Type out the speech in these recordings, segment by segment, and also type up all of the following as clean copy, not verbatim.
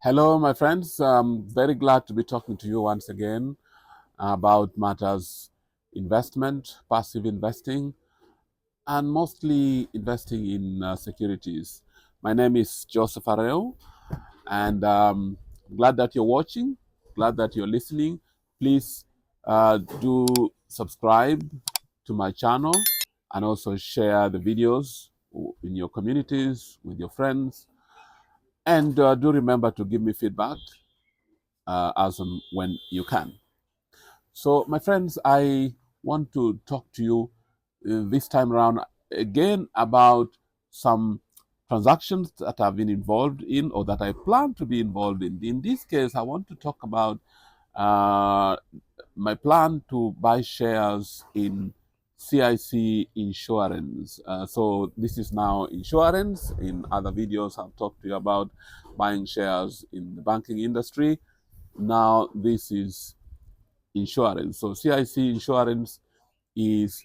Hello, my friends. I'm very glad to be talking to you once again about matters investment, passive investing, and mostly investing in securities. My name is Joseph Areo, and glad that you're watching, glad that you're listening. Please do subscribe to my channel and also share the videos in your communities with your friends. And do remember to give me feedback as and when you can. So, my friends, I want to talk to you this time around again about some transactions that I've been involved in or that I plan to be involved in. In this case, I want to talk about uh, my plan to buy shares in CIC Insurance. So this is now insurance. In other videos, I've talked to you about buying shares in the banking industry. Now this is insurance. So CIC Insurance is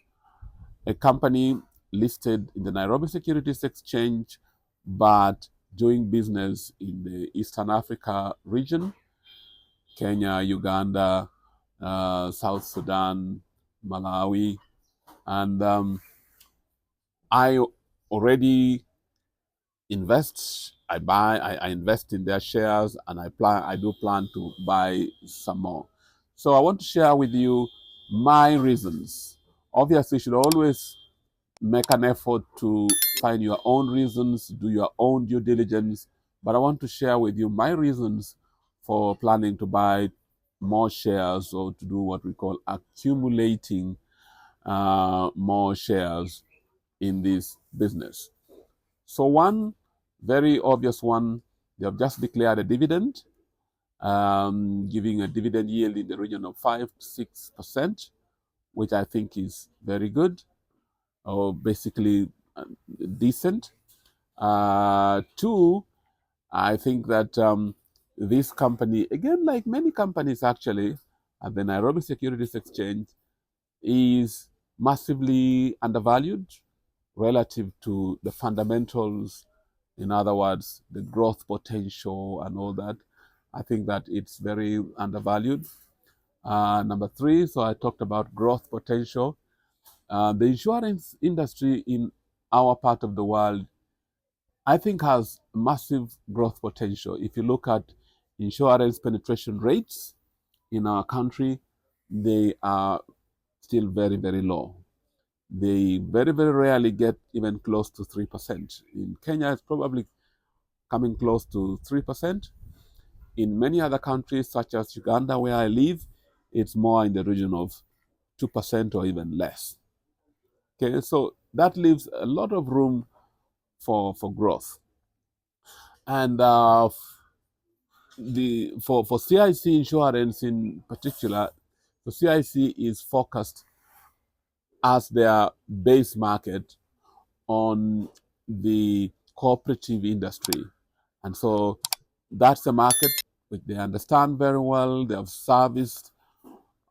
a company listed in the Nairobi Securities Exchange, but doing business in the Eastern Africa region, Kenya, Uganda, South Sudan, Malawi, and I already invest. I invest in their shares, and I do plan to buy some more. So I want to share with you my reasons. Obviously, you should always make an effort to find your own reasons, do your own due diligence. But I want to share with you my reasons for planning to buy more shares or to do what we call accumulating more shares in this business. So, one very obvious one, they have just declared a dividend, giving a dividend yield in the region of 5 to 6%, which I think is very good, or basically decent. Two, I think that this company, again, like many companies actually at the Nairobi Securities Exchange, is massively undervalued relative to the fundamentals. In other words, the growth potential and all that. I think that it's very undervalued. Number three, so I talked about growth potential. The insurance industry in our part of the world, I think, has massive growth potential. If you look at insurance penetration rates in our country, they are still very, very low. They very, very rarely get even close to 3%. In Kenya, it's probably coming close to 3%. In many other countries, such as Uganda, where I live, it's more in the region of 2% or even less. Okay, so that leaves a lot of room for growth. And for CIC Insurance in particular, the CIC is focused as their base market on the cooperative industry. And so that's a market which they understand very well. They have serviced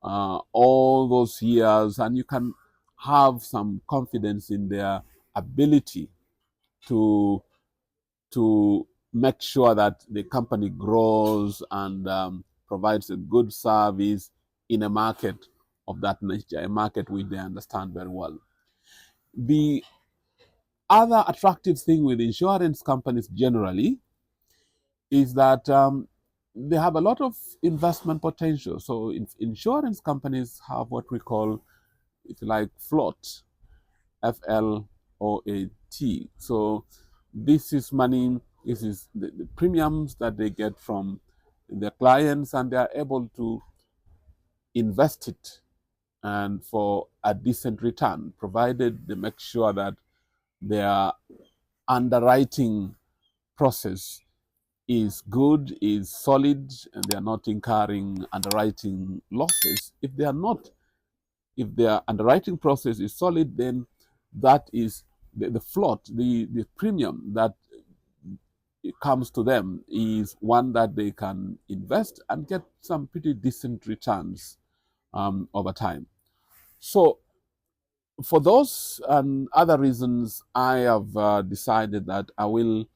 all those years, and you can have some confidence in their ability to to make sure that the company grows and provides a good service in a market of that nature, a market which they understand very well. The other attractive thing with insurance companies generally is that they have a lot of investment potential. So insurance companies have what we call, if you like, float, FLOAT. So this is money, this is the premiums that they get from their clients, and they are able to invest it and for a decent return, provided they make sure that their underwriting process is good, is solid, and they are not incurring underwriting losses. If their underwriting process is solid, then that is the float, the premium that comes to them is one that they can invest and get some pretty decent returns over time. So for those and other reasons, I have decided that I will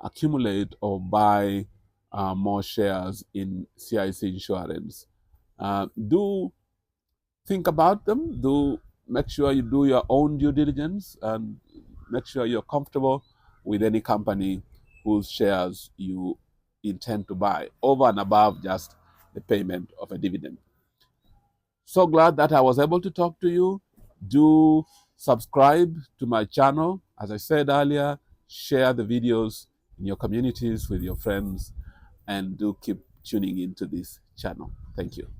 accumulate or buy more shares in CIC Insurance. Do think about them. Do make sure you do your own due diligence and make sure you're comfortable with any company whose shares you intend to buy over and above just the payment of a dividend. So glad that I was able to talk to you. Do subscribe to my channel. As I said earlier, share the videos in your communities with your friends and do keep tuning into this channel. Thank you.